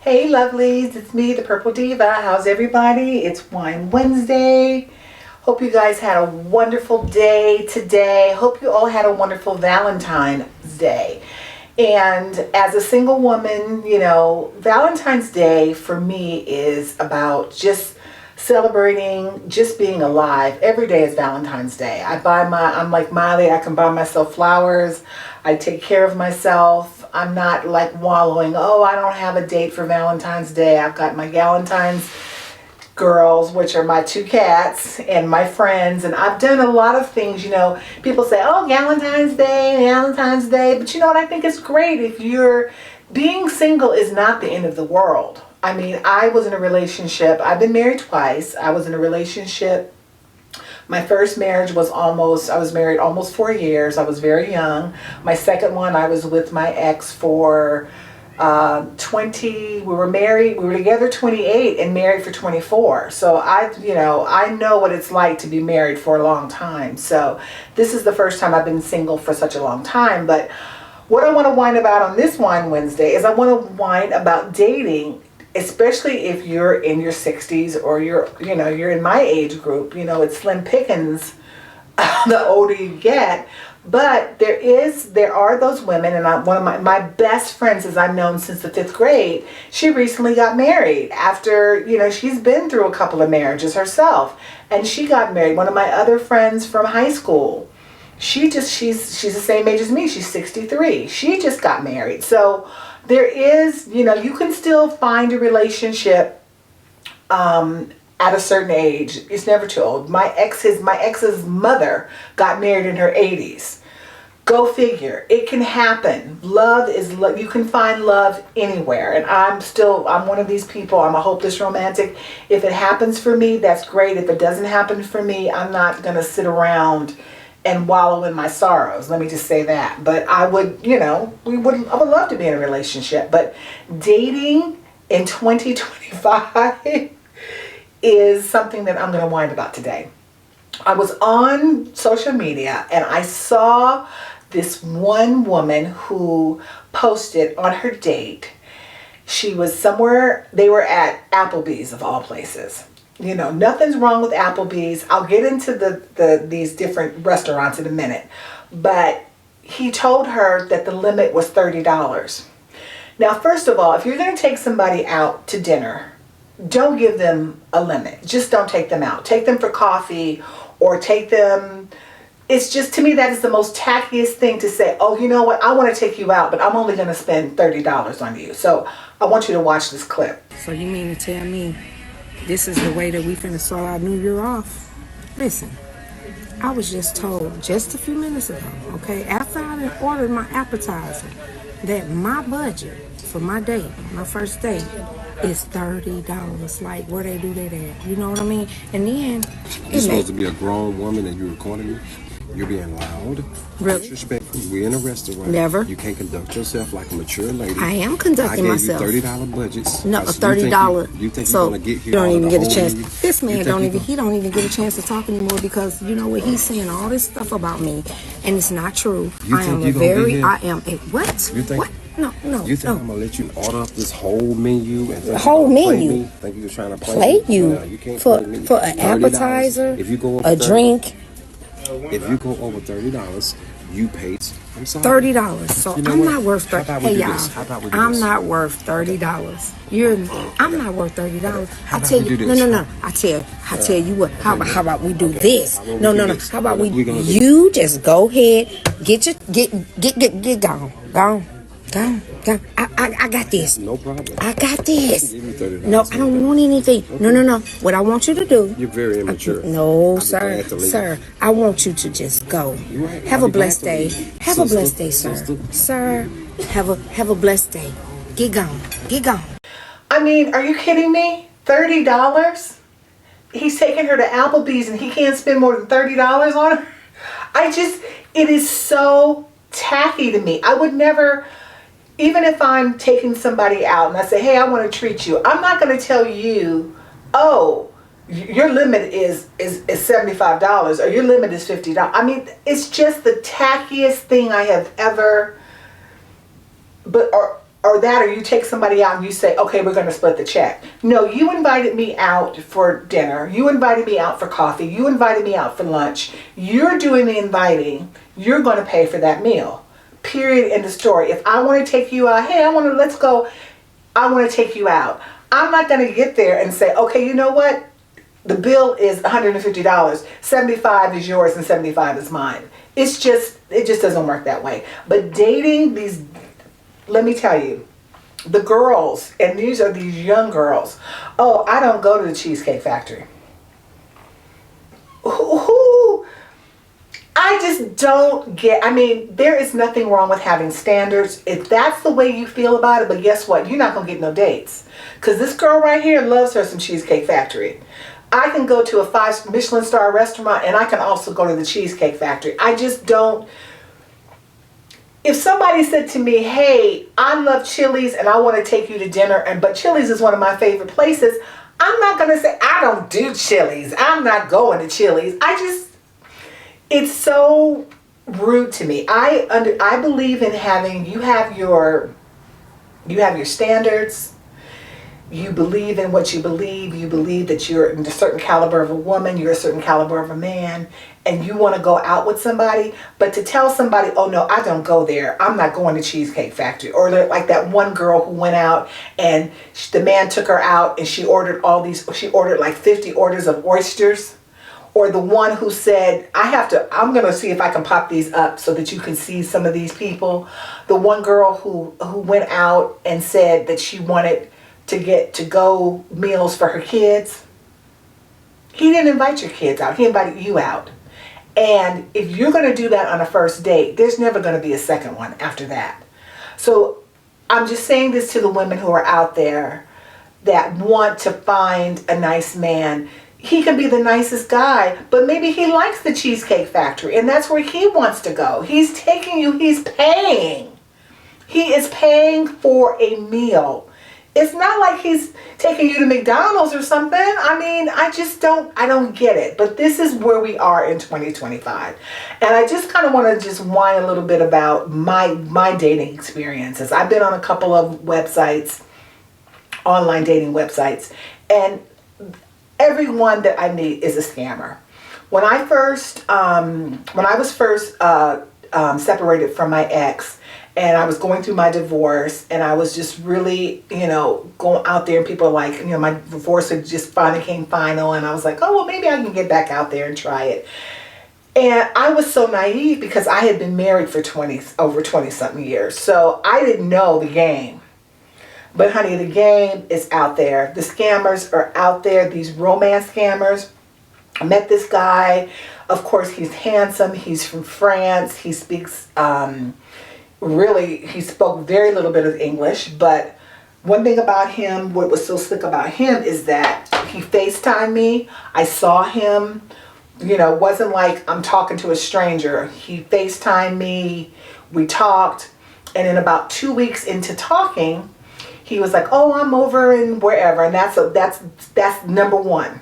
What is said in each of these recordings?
Hey lovelies, it's me, the Purple Diva. How's everybody? It's Whine Wednesday. Hope you guys had a wonderful day today. Hope you all had a wonderful Valentine's Day. And as a single woman, Valentine's Day for me is about just celebrating, just being alive. Every day is Valentine's Day. I'm like Miley, I can buy myself flowers. I take care of myself. I'm not like wallowing, oh, I don't have a date for Valentine's Day. I've got my Galentine's girls, which are my two cats, and my friends, and I've done a lot of things. People say, oh, Valentine's Day, but you know what, I think it's great if you're being single is not the end of the world. I mean, I was in a relationship, I've been married twice. I was in a relationship. My first marriage was I was married almost 4 years. I was very young. My second one, I was with my ex for 20, we were together 28 and married for 24. So I know what it's like to be married for a long time. So this is the first time I've been single for such a long time. But what I want to whine about on this Whine Wednesday is I want to whine about dating, especially if you're in your 60s or you're in my age group. It's slim pickings the older you get. But there are those women, and one of my best friends, as I've known since the 5th grade, she recently got married after, she's been through a couple of marriages herself, and she got married. One of my other friends from high school, she's the same age as me. She's 63. She just got married. So there is, you can still find a relationship at a certain age. It's never too old. My ex's mother got married in her 80s. Go figure. It can happen. Love is love. You can find love anywhere. And I'm one of these people. I'm a hopeless romantic. If it happens for me, that's great. If it doesn't happen for me, I'm not going to sit around and wallow in my sorrows. Let me just say that. But I would, I would love to be in a relationship. But dating in 2025 is something that I'm going to whine about today. I was on social media and I saw this one woman who posted on her date. She was somewhere, they were at Applebee's of all places. Nothing's wrong with Applebee's. I'll get into these different restaurants in a minute. But he told her that the limit was $30. Now, first of all, if you're going to take somebody out to dinner, don't give them a limit. Just don't take them out. Take them for coffee or take them. It's just, to me, that is the most tackiest thing to say, oh, you know what, I want to take you out, but I'm only going to spend $30 on you. So I want you to watch this clip. So you mean to tell me this is the way that we finna start our new year off? Listen, I was just told just a few minutes ago, okay, after I had ordered my appetizer, that my budget for my date, my first date, is $30. Like, where they do that at? You know what I mean? And then you're supposed to be a grown woman and you're recording me. You're being loud, really disrespectful. We're in a restaurant. Never. You can't conduct yourself like a mature lady. I am conducting myself. I gave you $30 budgets. No, $30. You think so you're gonna get here? You don't even get a chance. Menu? This man don't even get a chance to talk anymore because you know what, he's saying all this stuff about me, and it's not true. I am a what? You think? What? No. You think I'm gonna let you order up this whole menu and the whole menu? Think you're trying to play you? No, you can't for play me. For an appetizer, if you go over a drink. If you go over $30, you pay. I'm sorry. $30. So I'm not worth $30. Hey y'all, I'm not worth $30. I'm not worth $30. I tell you, no. I tell you what. How about we do this? No. How about you just go ahead, get gone. I got this. No problem. I got this. Give me $30. No, I don't want anything. Okay. No. What I want you to do. You're very immature. No, sir. Sir, I want you to just go. Right. Have a blessed day. Have a blessed day, sir. Sir, have a blessed day. Get gone. I mean, are you kidding me? $30? He's taking her to Applebee's and he can't spend more than $30 on her? It is so tacky to me. I would never. Even if I'm taking somebody out and I say, hey, I want to treat you, I'm not going to tell you, oh, your limit is $75 or your limit is $50. I mean, it's just the tackiest thing I have ever, or that, or you take somebody out and you say, okay, we're going to split the check. No, you invited me out for dinner. You invited me out for coffee. You invited me out for lunch. You're doing the inviting. You're going to pay for that meal. Period. End of story. If I want to take you out, hey, let's go. I want to take you out. I'm not going to get there and say, okay, you know what? The bill is $150. 75 is yours and 75 is mine. It just doesn't work that way. But dating these, let me tell you, the girls, and these are these young girls. Oh, I don't go to the Cheesecake Factory. Who? I just don't get, I mean, there is nothing wrong with having standards if that's the way you feel about it, but guess what? You're not going to get no dates. Because this girl right here loves her some Cheesecake Factory. I can go to a 5 Michelin star restaurant and I can also go to the Cheesecake Factory. I just don't. If somebody said to me, hey, I love Chili's and I want to take you to dinner, but Chili's is one of my favorite places, I'm not going to say, I don't do Chili's. I'm not going to Chili's. It's so rude to me. I believe in having, you have your standards. You believe in what you believe. You believe that you're a certain caliber of a woman, you're a certain caliber of a man, and you want to go out with somebody. But to tell somebody, oh no, I don't go there. I'm not going to Cheesecake Factory. Or like that one girl who went out and the man took her out and she ordered like 50 orders of oysters. Or the one who said, I'm going to see if I can pop these up so that you can see some of these people. The one girl who went out and said that she wanted to get to-go meals for her kids. He didn't invite your kids out. He invited you out. And if you're going to do that on a first date, there's never going to be a second one after that. So I'm just saying this to the women who are out there that want to find a nice man. He can be the nicest guy, but maybe he likes the Cheesecake Factory and that's where he wants to go. He's taking you, he's paying. He is paying for a meal. It's not like he's taking you to McDonald's or something. I mean, I don't get it. But this is where we are in 2025. And I just kind of want to just whine a little bit about my dating experiences. I've been on a couple of websites, online dating websites, and everyone that I meet is a scammer. When I was first separated from my ex, and I was going through my divorce, and I was just really, going out there, and people are like, my divorce had just finally came final, and I was like, oh, well, maybe I can get back out there and try it. And I was so naive because I had been married for over 20-something years, so I didn't know the game. But honey, the game is out there. The scammers are out there, these romance scammers. I met this guy. Of course, he's handsome. He's from France. He speaks... he spoke very little bit of English, but one thing about him, what was so slick about him is that he FaceTimed me. I saw him, it wasn't like I'm talking to a stranger. He FaceTimed me, we talked, and in about 2 weeks into talking, he was like, oh, I'm over in wherever, and that's number one.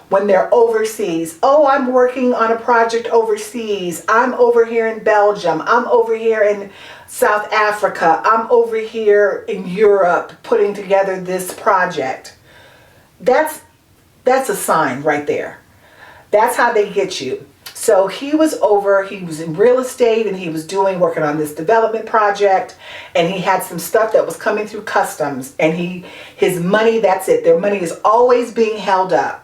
When they're overseas, oh, I'm working on a project overseas. I'm over here in Belgium. I'm over here in South Africa. I'm over here in Europe putting together this project. That's a sign right there. That's how they get you. So he was in real estate and he was working on this development project, and he had some stuff that was coming through customs, and his money, that's it. Their money is always being held up.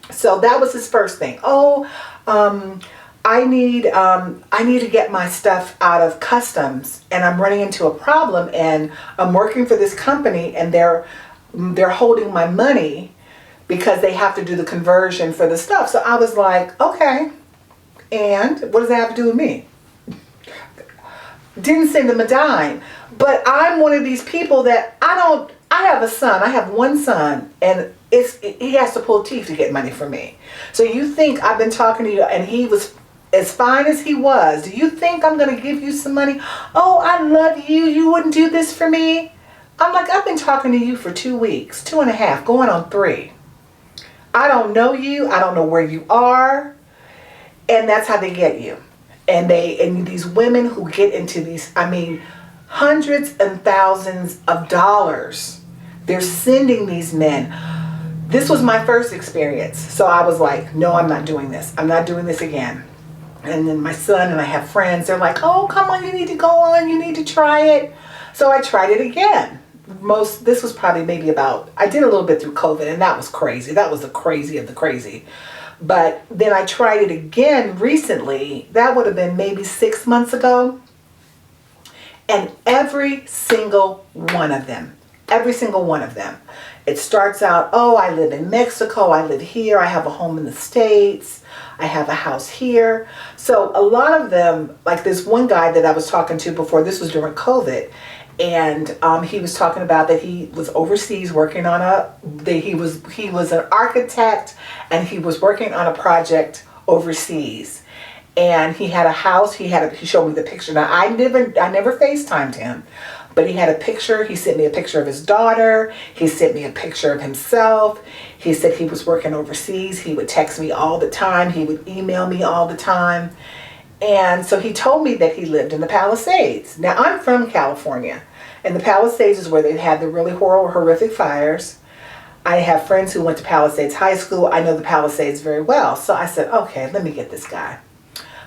So that was his first thing. Oh, I need to get my stuff out of customs, and I'm running into a problem, and I'm working for this company, and they're holding my money because they have to do the conversion for the stuff. So I was like, okay, and what does that have to do with me? Didn't send him a dime, but I'm one of these people that I have a son. I have one son, and he has to pull teeth to get money from me. So you think I've been talking to you, and he was as fine as he was. Do you think I'm going to give you some money? Oh, I love you. You wouldn't do this for me? I'm like, I've been talking to you for 2 weeks, 2.5, going on 3. I don't know you. I don't know where you are. And that's how they get you. And these women who get into these, Hundreds and thousands of dollars. They're sending these men. This was my first experience. So I was like, no, I'm not doing this. I'm not doing this again. And then my son and I have friends. They're like, oh, come on, you need to go on. You need to try it. So I tried it again. This was probably maybe about, I did a little bit through COVID, and that was crazy. That was the crazy of the crazy. But then I tried it again recently. That would have been maybe 6 months ago. And every single one of them, it starts out, oh, I live in Mexico, I live here, I have a home in the States, I have a house here. So a lot of them, like this one guy that I was talking to before, this was during COVID, and he was talking about that he was overseas working on he was an architect, and he was working on a project overseas. And he had a house. He showed me the picture. Now I never FaceTimed him, but he had a picture. He sent me a picture of his daughter. He sent me a picture of himself. He said he was working overseas. He would text me all the time. He would email me all the time. And so he told me that he lived in the Palisades. Now I'm from California, and the Palisades is where they had the really horrific fires. I have friends who went to Palisades High School. I know the Palisades very well. So I said, okay, let me get this guy.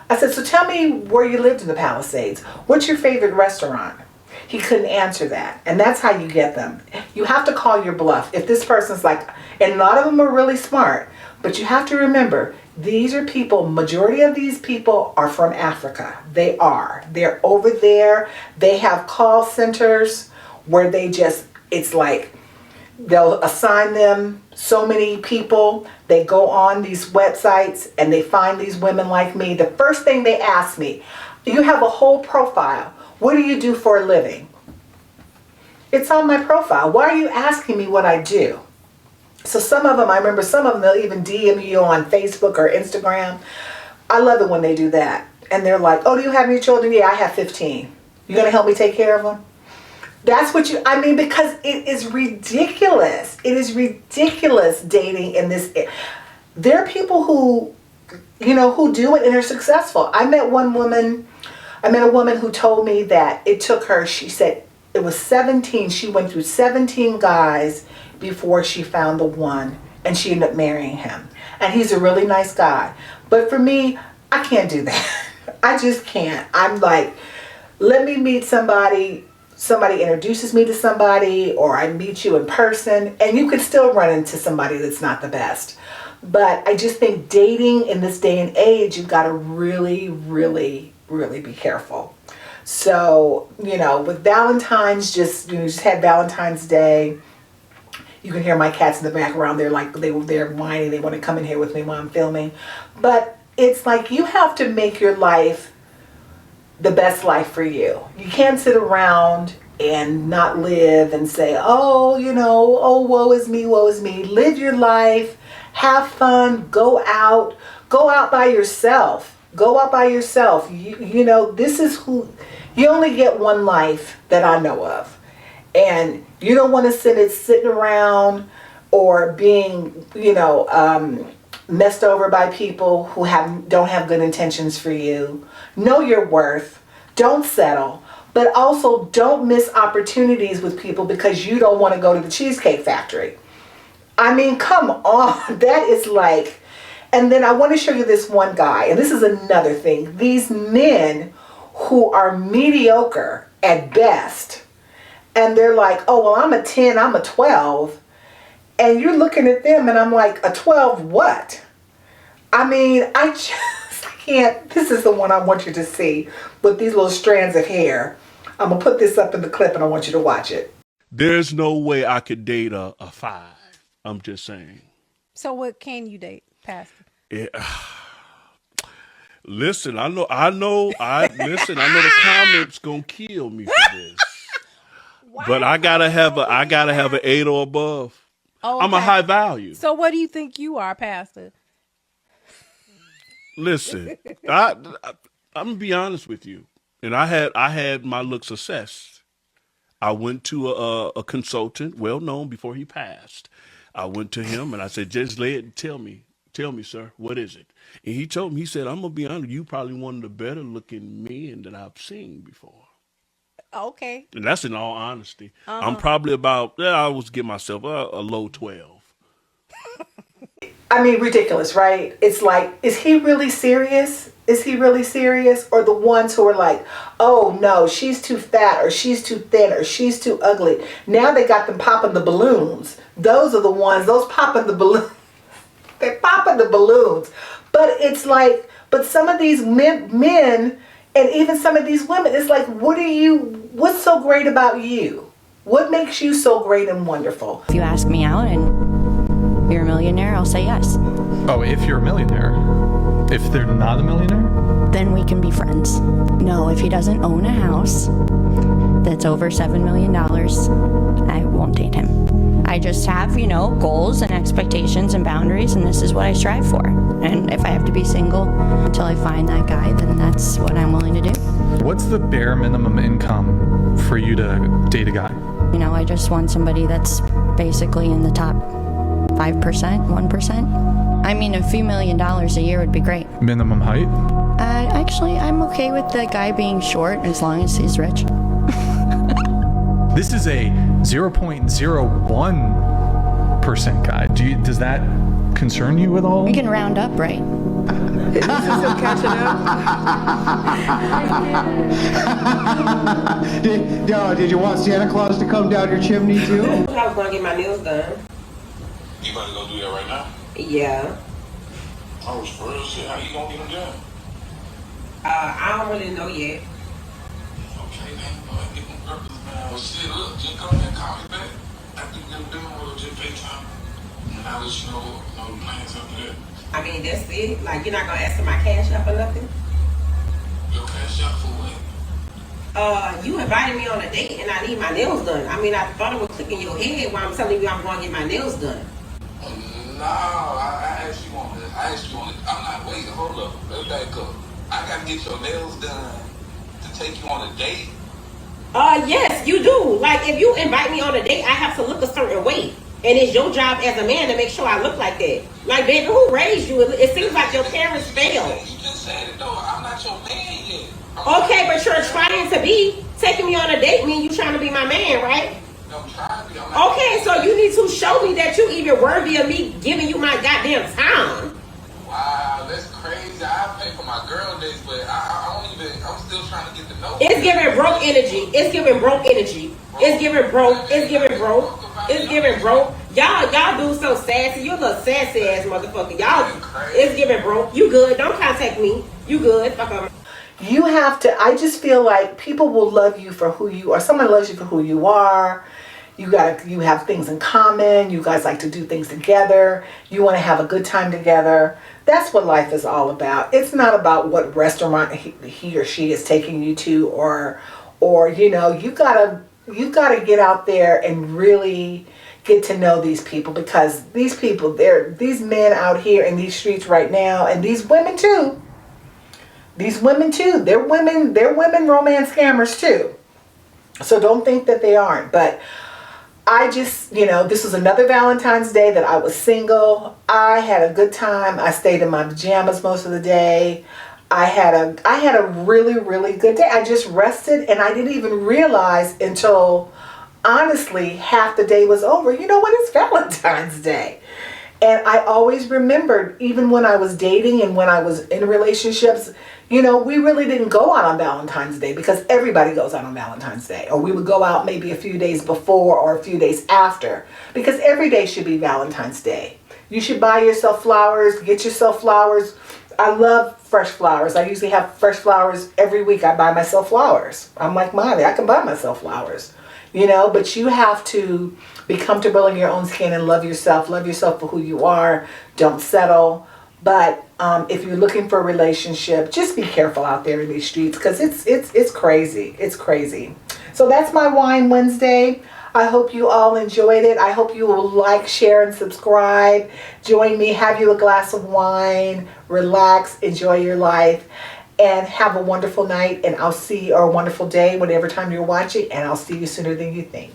I said, so tell me where you lived in the Palisades. What's your favorite restaurant? He couldn't answer that. And that's how you get them. You have to call your bluff. If this person's like, and a lot of them are really smart, but you have to remember, these are people, majority of these people are from Africa. They are. They're over there. They have call centers where it's like, they'll assign them so many people. They go on these websites and they find these women like me. The first thing they ask me, you have a whole profile. What do you do for a living? It's on my profile. Why are you asking me what I do? So some of them, I remember some of them, they'll even DM you on Facebook or Instagram. I love it when they do that. And they're like, oh, do you have any children? Yeah, I have 15. You going to help me take care of them? That's what because it is ridiculous. It is ridiculous dating in this. There are people who do it and are successful. I met a woman who told me that it took her, she said it was 17. She went through 17 guys before she found the one, and she ended up marrying him. And he's a really nice guy. But for me, I can't do that. I just can't. I'm like, let me meet somebody introduces me to somebody, or I meet you in person, and you could still run into somebody that's not the best. But I just think dating in this day and age, you've got to really, really, really be careful. So, with Valentine's, just had Valentine's Day. You can hear my cats in the background. They're whining. They want to come in here with me while I'm filming. But it's like, you have to make your life the best life for you. You can't sit around and not live and say, oh, woe is me, woe is me. Live your life, have fun, go out by yourself. Go out by yourself. This is you only get one life that I know of. And you don't want to sitting around or being, messed over by people who don't have good intentions for you. Know your worth. Don't settle. But also don't miss opportunities with people because you don't want to go to the Cheesecake Factory. Come on. That is like... And then I want to show you this one guy. And this is another thing. These men who are mediocre at best. And they're like, oh, well, I'm a 10, I'm a 12. And you're looking at them and I'm like, a 12 what? I just can't. This is the one I want you to see with these little strands of hair. I'm going to put this up in the clip and I want you to watch it. There's no way I could date a 5. I'm just saying. So what can you date, Pastor? Yeah. Listen, I know the comments gonna kill me for this. But I gotta have an 8 or above. Oh, okay. I'm a high value. So what do you think you are, Pastor? Listen, I'm gonna be honest with you. And I had my looks assessed. I went to a consultant, well known before he passed. I went to him and I said, just lay it and tell me, sir, what is it? And he told me, he said, I'm gonna be honest, you probably one of the better looking men that I've seen before. Okay. And that's in all honesty. I'm probably about, I always give myself a low 12. I mean, ridiculous, right? It's like, is he really serious? Is he really serious? Or the ones who are like, oh no, she's too fat, or she's too thin, or she's too ugly. Now they got them popping the balloons. Those are the ones, those popping the balloons. They're popping the balloons. But it's like, but some of these men and even some of these women, it's like, what's so great about you? What makes you so great and wonderful? If you ask me out and you're a millionaire, I'll say yes. Oh, if you're a millionaire. If they're not a millionaire? Then we can be friends. No, if he doesn't own a house that's over $7 million, I won't date him. I just have, goals and expectations and boundaries, and this is what I strive for. And if I have to be single until I find that guy, then that's what I'm willing to do. What's the bare minimum income for you to date a guy? I just want somebody that's basically in the top 5%, 1%. I mean, a few $1 million a year would be great. Minimum height? Actually, I'm okay with the guy being short as long as he's rich. This is a 0.01% guy. Does that concern you at all? You can round up, right? This is him catching up. Did you want Santa Claus to come down your chimney too? I was gonna get my nails done. You about to go do that right now? Yeah. Oh, for real shit. How you gonna get them done? I don't really know yet. Okay, man. Get them purpose, man. Well, shit, look, just come here and call me back. After you get them done, we'll just FaceTime. And I'll let you know the plans after that. I mean, that's it. Like, you're not gonna ask for my cash up or nothing? Your cash out for what? You invited me on a date and I need my nails done. I mean, I thought it would click in your head while I'm telling you I'm going to get my nails done. No, I asked you on it. I'm not waiting. Hold up. Let's back up. I gotta get your nails done to take you on a date. Yes, you do. Like, if you invite me on a date, I have to look a certain way. And it's your job as a man to make sure I look like that. Like, baby, who raised you? It seems like your parents failed. You just said it, though. I'm not your man yet. Okay, but you're trying to be. Taking me on a date mean you trying to be my man, right? I'm trying to be. I'm not Okay, so you need to show me that you even worthy of me giving you my goddamn time. Wow, that's crazy. I pay for my girl dates, but I don't even, I'm still trying to get to know It's giving broke energy. It's giving broke energy. It's giving broke. It's giving broke. It's giving broke. Y'all do so sassy. You a little sassy ass motherfucker. Y'all, it's giving broke. You good. Don't contact me. You good. Fuck up. You have to, I just feel like people will love you for who you are. Someone loves you for who you are. You have things in common. You guys like to do things together. You want to have a good time together. That's what life is all about. It's not about what restaurant he or she is taking you to, or you gotta get out there and really get to know these people, because these people, these men out here in these streets right now, and these women too. They're women romance scammers too. So don't think that they aren't. But I just, this was another Valentine's Day that I was single. I had a good time. I stayed in my pajamas most of the day. I had a really, really good day. I just rested, and I didn't even realize until, honestly, half the day was over. You know what? It's Valentine's Day. And I always remembered, even when I was dating and when I was in relationships, we really didn't go out on Valentine's Day, because everybody goes out on Valentine's Day. Or we would go out maybe a few days before or a few days after, because every day should be Valentine's Day. You should buy yourself flowers, get yourself flowers. I love fresh flowers. I usually have fresh flowers every week. I buy myself flowers. I'm like Molly, I can buy myself flowers. But you have to be comfortable in your own skin and love yourself for who you are. Don't settle. But if you're looking for a relationship, just be careful out there in these streets, because it's crazy. It's crazy. So that's my Whine Wednesday. I hope you all enjoyed it. I hope you will like, share, and subscribe. Join me. Have you a glass of wine. Relax. Enjoy your life. And have a wonderful night. And or a wonderful day, whatever time you're watching. And I'll see you sooner than you think.